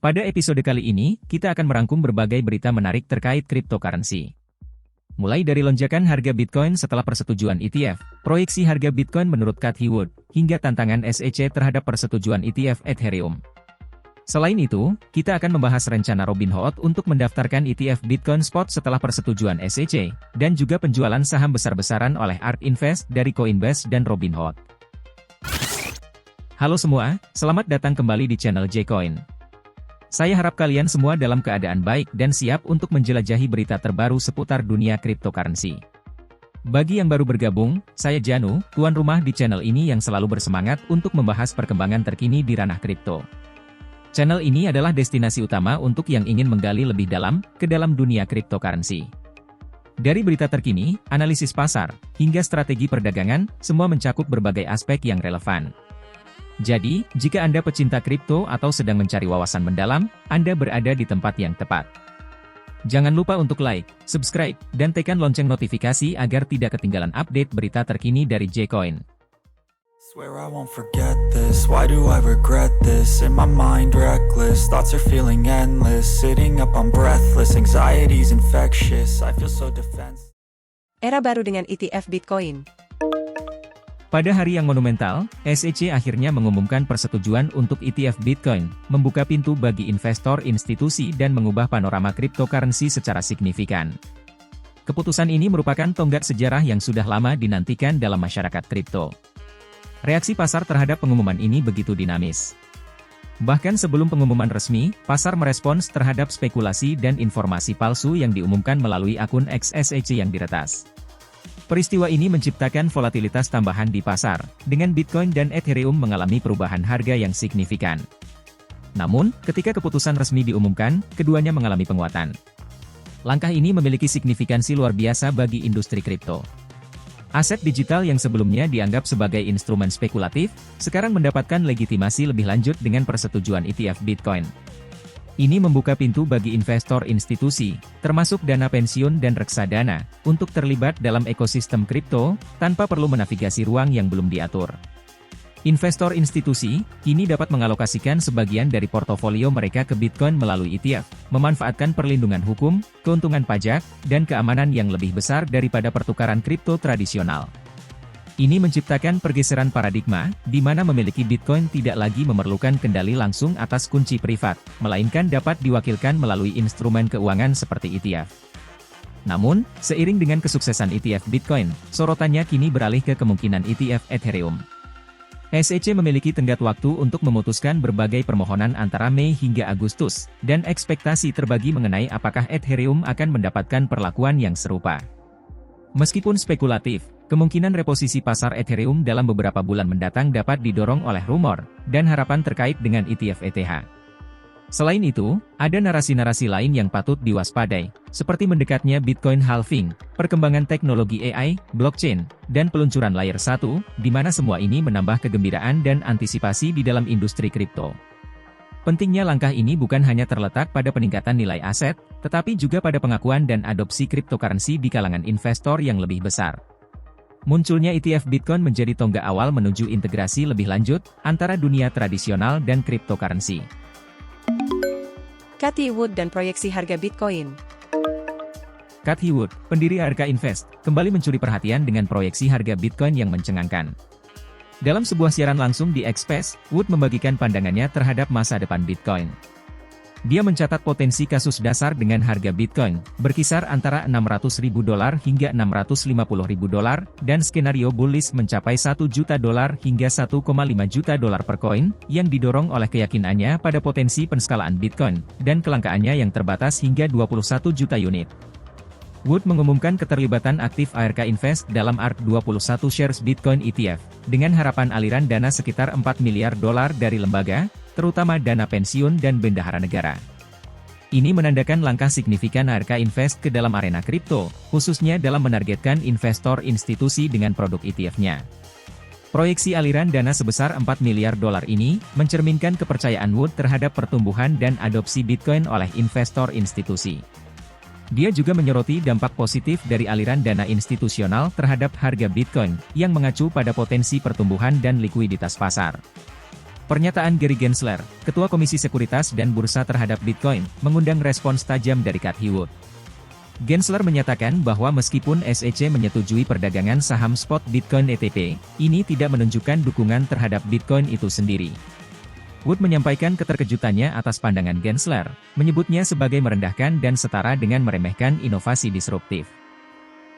Pada episode kali ini, kita akan merangkum berbagai berita menarik terkait cryptocurrency. Mulai dari lonjakan harga Bitcoin setelah persetujuan ETF, proyeksi harga Bitcoin menurut Cathie Wood, hingga tantangan SEC terhadap persetujuan ETF Ethereum. Selain itu, kita akan membahas rencana Robinhood untuk mendaftarkan ETF Bitcoin Spot setelah persetujuan SEC, dan juga penjualan saham besar-besaran oleh ARK Invest dari Coinbase dan Robinhood. Halo semua, selamat datang kembali di channel J-Coin. Saya harap kalian semua dalam keadaan baik dan siap untuk menjelajahi berita terbaru seputar dunia cryptocurrency. Bagi yang baru bergabung, saya Janu, tuan rumah di channel ini yang selalu bersemangat untuk membahas perkembangan terkini di ranah kripto. Channel ini adalah destinasi utama untuk yang ingin menggali lebih dalam ke dalam dunia cryptocurrency. Dari berita terkini, analisis pasar, hingga strategi perdagangan, semua mencakup berbagai aspek yang relevan. Jadi, jika Anda pecinta kripto atau sedang mencari wawasan mendalam, Anda berada di tempat yang tepat. Jangan lupa untuk like, subscribe, dan tekan lonceng notifikasi agar tidak ketinggalan update berita terkini dari J-Coin. Swear I won't forget this, why do I regret this? In my mind reckless, thoughts are feeling endless. Sitting up I'm breathless, anxiety's infectious. I feel so defenseless. Era baru dengan ETF Bitcoin. Pada hari yang monumental, SEC akhirnya mengumumkan persetujuan untuk ETF Bitcoin, membuka pintu bagi investor institusi dan mengubah panorama cryptocurrency secara signifikan. Keputusan ini merupakan tonggak sejarah yang sudah lama dinantikan dalam masyarakat kripto. Reaksi pasar terhadap pengumuman ini begitu dinamis. Bahkan sebelum pengumuman resmi, pasar merespons terhadap spekulasi dan informasi palsu yang diumumkan melalui akun X SEC yang diretas. Peristiwa ini menciptakan volatilitas tambahan di pasar, dengan Bitcoin dan Ethereum mengalami perubahan harga yang signifikan. Namun, ketika keputusan resmi diumumkan, keduanya mengalami penguatan. Langkah ini memiliki signifikansi luar biasa bagi industri kripto. Aset digital yang sebelumnya dianggap sebagai instrumen spekulatif, sekarang mendapatkan legitimasi lebih lanjut dengan persetujuan ETF Bitcoin. Ini membuka pintu bagi investor institusi, termasuk dana pensiun dan reksadana, untuk terlibat dalam ekosistem kripto, tanpa perlu menavigasi ruang yang belum diatur. Investor institusi, kini dapat mengalokasikan sebagian dari portofolio mereka ke Bitcoin melalui ETF, memanfaatkan perlindungan hukum, keuntungan pajak, dan keamanan yang lebih besar daripada pertukaran kripto tradisional. Ini menciptakan pergeseran paradigma, di mana memiliki Bitcoin tidak lagi memerlukan kendali langsung atas kunci privat, melainkan dapat diwakilkan melalui instrumen keuangan seperti ETF. Namun, seiring dengan kesuksesan ETF Bitcoin, sorotannya kini beralih ke kemungkinan ETF Ethereum. SEC memiliki tenggat waktu untuk memutuskan berbagai permohonan antara Mei hingga Agustus, dan ekspektasi terbagi mengenai apakah Ethereum akan mendapatkan perlakuan yang serupa. Meskipun spekulatif, kemungkinan reposisi pasar Ethereum dalam beberapa bulan mendatang dapat didorong oleh rumor dan harapan terkait dengan ETF ETH. Selain itu, ada narasi-narasi lain yang patut diwaspadai, seperti mendekatnya Bitcoin halving, perkembangan teknologi AI, blockchain, dan peluncuran layer 1, di mana semua ini menambah kegembiraan dan antisipasi di dalam industri kripto. Pentingnya langkah ini bukan hanya terletak pada peningkatan nilai aset, tetapi juga pada pengakuan dan adopsi cryptocurrency di kalangan investor yang lebih besar. Munculnya ETF Bitcoin menjadi tonggak awal menuju integrasi lebih lanjut antara dunia tradisional dan cryptocurrency. Cathie Wood dan proyeksi harga Bitcoin. Cathie Wood, pendiri ARK Invest, kembali mencuri perhatian dengan proyeksi harga Bitcoin yang mencengangkan. Dalam sebuah siaran langsung di X-Space, Wood membagikan pandangannya terhadap masa depan Bitcoin. Dia mencatat potensi kasus dasar dengan harga Bitcoin, berkisar antara $600.000 hingga $650.000, dan skenario bullish mencapai $1 juta hingga $1,5 juta per koin, yang didorong oleh keyakinannya pada potensi penskalaan Bitcoin, dan kelangkaannya yang terbatas hingga 21 juta unit. Wood mengumumkan keterlibatan aktif ARK Invest dalam ARK 21 shares Bitcoin ETF, dengan harapan aliran dana sekitar $4 miliar dari lembaga, terutama dana pensiun dan bendahara negara. Ini menandakan langkah signifikan ARK Invest ke dalam arena kripto, khususnya dalam menargetkan investor institusi dengan produk ETF-nya. Proyeksi aliran dana sebesar $4 miliar ini, mencerminkan kepercayaan Wood terhadap pertumbuhan dan adopsi Bitcoin oleh investor institusi. Dia juga menyoroti dampak positif dari aliran dana institusional terhadap harga Bitcoin, yang mengacu pada potensi pertumbuhan dan likuiditas pasar. Pernyataan Gary Gensler, Ketua Komisi Sekuritas dan Bursa terhadap Bitcoin, mengundang respons tajam dari Cathie Wood. Gensler menyatakan bahwa meskipun SEC menyetujui perdagangan saham spot Bitcoin ETP, ini tidak menunjukkan dukungan terhadap Bitcoin itu sendiri. Wood menyampaikan keterkejutannya atas pandangan Gensler, menyebutnya sebagai merendahkan dan setara dengan meremehkan inovasi disruptif.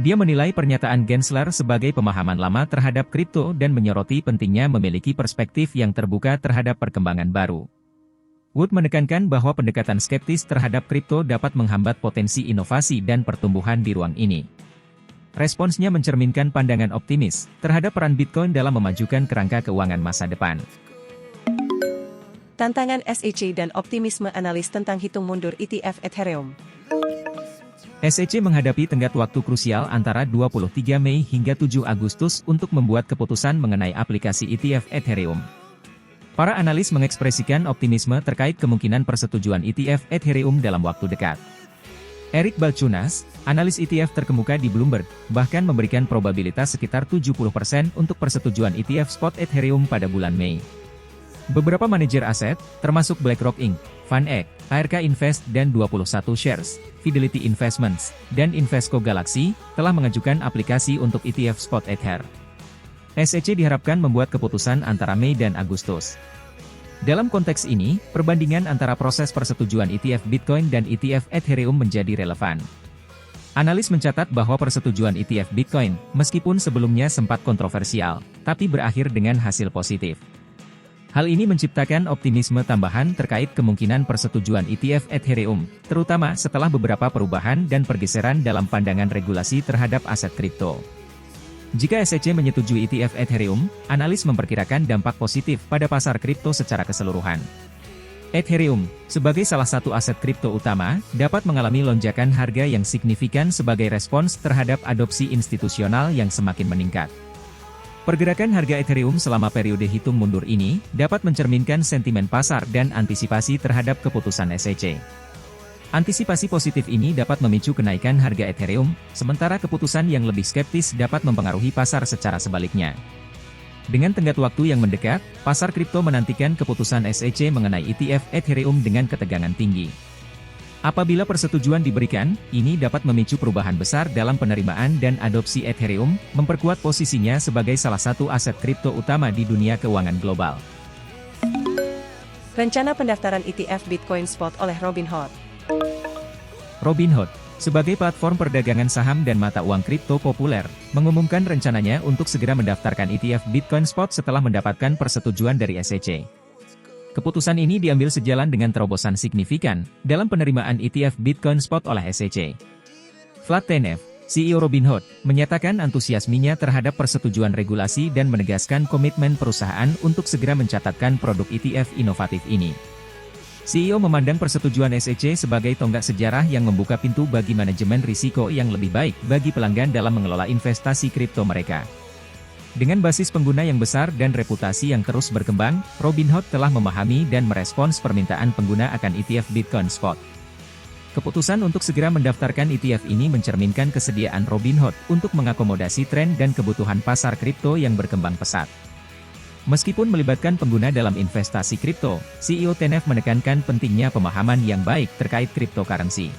Dia menilai pernyataan Gensler sebagai pemahaman lama terhadap kripto dan menyoroti pentingnya memiliki perspektif yang terbuka terhadap perkembangan baru. Wood menekankan bahwa pendekatan skeptis terhadap kripto dapat menghambat potensi inovasi dan pertumbuhan di ruang ini. Responsnya mencerminkan pandangan optimis terhadap peran Bitcoin dalam memajukan kerangka keuangan masa depan. Tantangan SEC dan optimisme analis tentang hitung mundur ETF Ethereum. SEC menghadapi tenggat waktu krusial antara 23 Mei hingga 7 Agustus untuk membuat keputusan mengenai aplikasi ETF Ethereum. Para analis mengekspresikan optimisme terkait kemungkinan persetujuan ETF Ethereum dalam waktu dekat. Eric Balchunas, analis ETF terkemuka di Bloomberg, bahkan memberikan probabilitas sekitar 70% untuk persetujuan ETF spot Ethereum pada bulan Mei. Beberapa manajer aset, termasuk BlackRock Inc., VanEck, ARK Invest dan 21 Shares, Fidelity Investments, dan Invesco Galaxy, telah mengajukan aplikasi untuk ETF spot Ether. SEC diharapkan membuat keputusan antara Mei dan Agustus. Dalam konteks ini, perbandingan antara proses persetujuan ETF Bitcoin dan ETF Ethereum menjadi relevan. Analis mencatat bahwa persetujuan ETF Bitcoin, meskipun sebelumnya sempat kontroversial, tapi berakhir dengan hasil positif. Hal ini menciptakan optimisme tambahan terkait kemungkinan persetujuan ETF Ethereum, terutama setelah beberapa perubahan dan pergeseran dalam pandangan regulasi terhadap aset kripto. Jika SEC menyetujui ETF Ethereum, analis memperkirakan dampak positif pada pasar kripto secara keseluruhan. Ethereum, sebagai salah satu aset kripto utama, dapat mengalami lonjakan harga yang signifikan sebagai respons terhadap adopsi institusional yang semakin meningkat. Pergerakan harga Ethereum selama periode hitung mundur ini dapat mencerminkan sentimen pasar dan antisipasi terhadap keputusan SEC. Antisipasi positif ini dapat memicu kenaikan harga Ethereum, sementara keputusan yang lebih skeptis dapat mempengaruhi pasar secara sebaliknya. Dengan tenggat waktu yang mendekat, pasar kripto menantikan keputusan SEC mengenai ETF Ethereum dengan ketegangan tinggi. Apabila persetujuan diberikan, ini dapat memicu perubahan besar dalam penerimaan dan adopsi Ethereum, memperkuat posisinya sebagai salah satu aset kripto utama di dunia keuangan global. Rencana pendaftaran ETF Bitcoin Spot oleh Robinhood. Robinhood, sebagai platform perdagangan saham dan mata uang kripto populer, mengumumkan rencananya untuk segera mendaftarkan ETF Bitcoin Spot setelah mendapatkan persetujuan dari SEC. Keputusan ini diambil sejalan dengan terobosan signifikan dalam penerimaan ETF Bitcoin Spot oleh SEC. Vlad Tenev, CEO Robinhood, menyatakan antusiasmenya terhadap persetujuan regulasi dan menegaskan komitmen perusahaan untuk segera mencatatkan produk ETF inovatif ini. CEO memandang persetujuan SEC sebagai tonggak sejarah yang membuka pintu bagi manajemen risiko yang lebih baik bagi pelanggan dalam mengelola investasi kripto mereka. Dengan basis pengguna yang besar dan reputasi yang terus berkembang, Robinhood telah memahami dan merespons permintaan pengguna akan ETF Bitcoin Spot. Keputusan untuk segera mendaftarkan ETF ini mencerminkan kesediaan Robinhood untuk mengakomodasi tren dan kebutuhan pasar kripto yang berkembang pesat. Meskipun melibatkan pengguna dalam investasi kripto, CEO Tenev menekankan pentingnya pemahaman yang baik terkait cryptocurrency.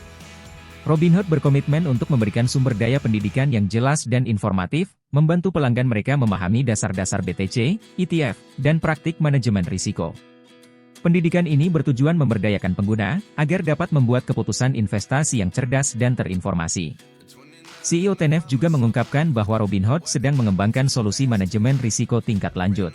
Robinhood berkomitmen untuk memberikan sumber daya pendidikan yang jelas dan informatif, membantu pelanggan mereka memahami dasar-dasar BTC, ETF, dan praktik manajemen risiko. Pendidikan ini bertujuan memberdayakan pengguna, agar dapat membuat keputusan investasi yang cerdas dan terinformasi. CEO Tenev juga mengungkapkan bahwa Robinhood sedang mengembangkan solusi manajemen risiko tingkat lanjut.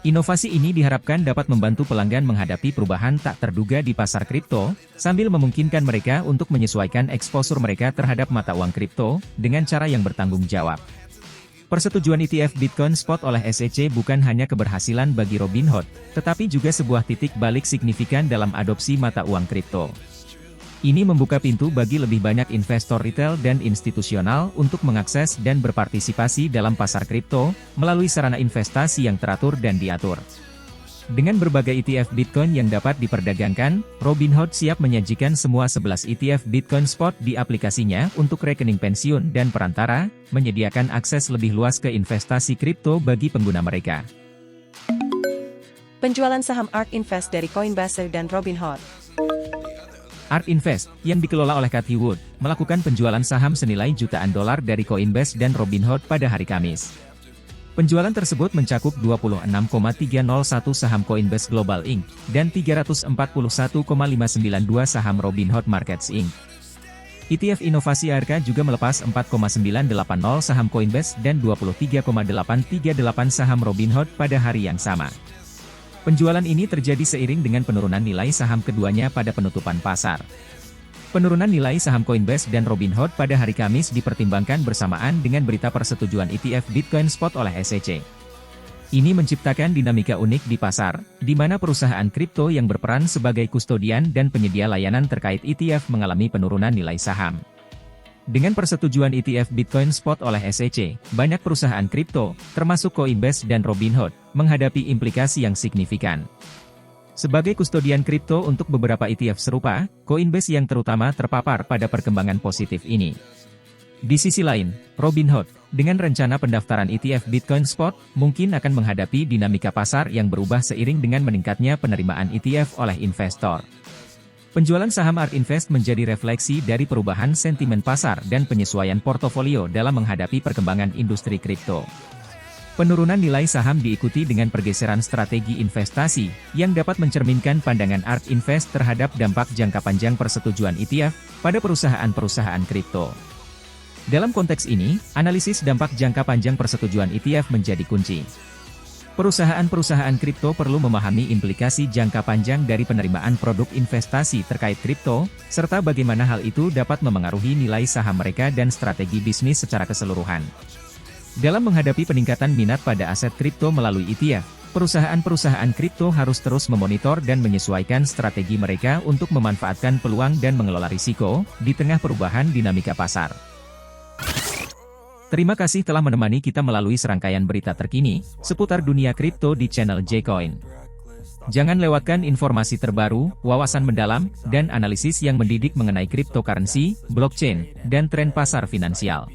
Inovasi ini diharapkan dapat membantu pelanggan menghadapi perubahan tak terduga di pasar kripto, sambil memungkinkan mereka untuk menyesuaikan eksposur mereka terhadap mata uang kripto, dengan cara yang bertanggung jawab. Persetujuan ETF Bitcoin Spot oleh SEC bukan hanya keberhasilan bagi Robinhood, tetapi juga sebuah titik balik signifikan dalam adopsi mata uang kripto. Ini membuka pintu bagi lebih banyak investor retail dan institusional untuk mengakses dan berpartisipasi dalam pasar kripto, melalui sarana investasi yang teratur dan diatur. Dengan berbagai ETF Bitcoin yang dapat diperdagangkan, Robinhood siap menyajikan semua 11 ETF Bitcoin Spot di aplikasinya untuk rekening pensiun dan perantara, menyediakan akses lebih luas ke investasi kripto bagi pengguna mereka. Penjualan saham ARK Invest dari Coinbase dan Robinhood. ARK Invest, yang dikelola oleh Cathie Wood, melakukan penjualan saham senilai jutaan dolar dari Coinbase dan Robinhood pada hari Kamis. Penjualan tersebut mencakup 26,301 saham Coinbase Global Inc. dan 341,592 saham Robinhood Markets Inc. ETF Inovasi ARK juga melepas 4,980 saham Coinbase dan 23,838 saham Robinhood pada hari yang sama. Penjualan ini terjadi seiring dengan penurunan nilai saham keduanya pada penutupan pasar. Penurunan nilai saham Coinbase dan Robinhood pada hari Kamis dipertimbangkan bersamaan dengan berita persetujuan ETF Bitcoin Spot oleh SEC. Ini menciptakan dinamika unik di pasar, di mana perusahaan kripto yang berperan sebagai kustodian dan penyedia layanan terkait ETF mengalami penurunan nilai saham. Dengan persetujuan ETF Bitcoin Spot oleh SEC, banyak perusahaan kripto, termasuk Coinbase dan Robinhood, menghadapi implikasi yang signifikan. Sebagai kustodian kripto untuk beberapa ETF serupa, Coinbase yang terutama terpapar pada perkembangan positif ini. Di sisi lain, Robinhood, dengan rencana pendaftaran ETF Bitcoin Spot, mungkin akan menghadapi dinamika pasar yang berubah seiring dengan meningkatnya penerimaan ETF oleh investor. Penjualan saham ARK Invest menjadi refleksi dari perubahan sentimen pasar dan penyesuaian portofolio dalam menghadapi perkembangan industri kripto. Penurunan nilai saham diikuti dengan pergeseran strategi investasi, yang dapat mencerminkan pandangan ARK Invest terhadap dampak jangka panjang persetujuan ETF pada perusahaan-perusahaan kripto. Dalam konteks ini, analisis dampak jangka panjang persetujuan ETF menjadi kunci. Perusahaan-perusahaan kripto perlu memahami implikasi jangka panjang dari penerimaan produk investasi terkait kripto, serta bagaimana hal itu dapat memengaruhi nilai saham mereka dan strategi bisnis secara keseluruhan. Dalam menghadapi peningkatan minat pada aset kripto melalui ETF, perusahaan-perusahaan kripto harus terus memonitor dan menyesuaikan strategi mereka untuk memanfaatkan peluang dan mengelola risiko di tengah perubahan dinamika pasar. Terima kasih telah menemani kita melalui serangkaian berita terkini seputar dunia kripto di channel J-Coin. Jangan lewatkan informasi terbaru, wawasan mendalam, dan analisis yang mendidik mengenai cryptocurrency, blockchain, dan tren pasar finansial.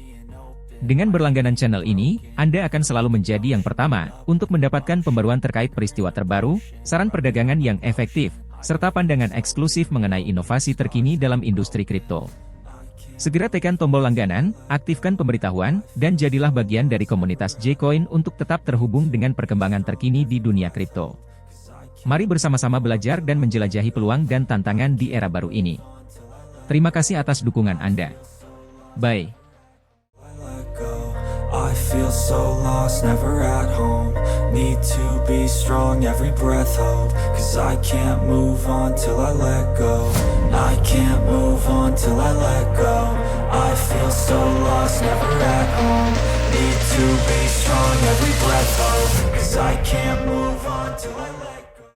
Dengan berlangganan channel ini, Anda akan selalu menjadi yang pertama untuk mendapatkan pembaruan terkait peristiwa terbaru, saran perdagangan yang efektif, serta pandangan eksklusif mengenai inovasi terkini dalam industri kripto. Segera tekan tombol langganan, aktifkan pemberitahuan, dan jadilah bagian dari komunitas J-Coin untuk tetap terhubung dengan perkembangan terkini di dunia kripto. Mari bersama-sama belajar dan menjelajahi peluang dan tantangan di era baru ini. Terima kasih atas dukungan Anda. Bye. I feel so lost, never at home. Need to be strong, every breath hold. Cause I can't move on till I let go. I can't move on till I let go. I feel so lost, never at home. Need to be strong, every breath hold. Cause I can't move on till I let go.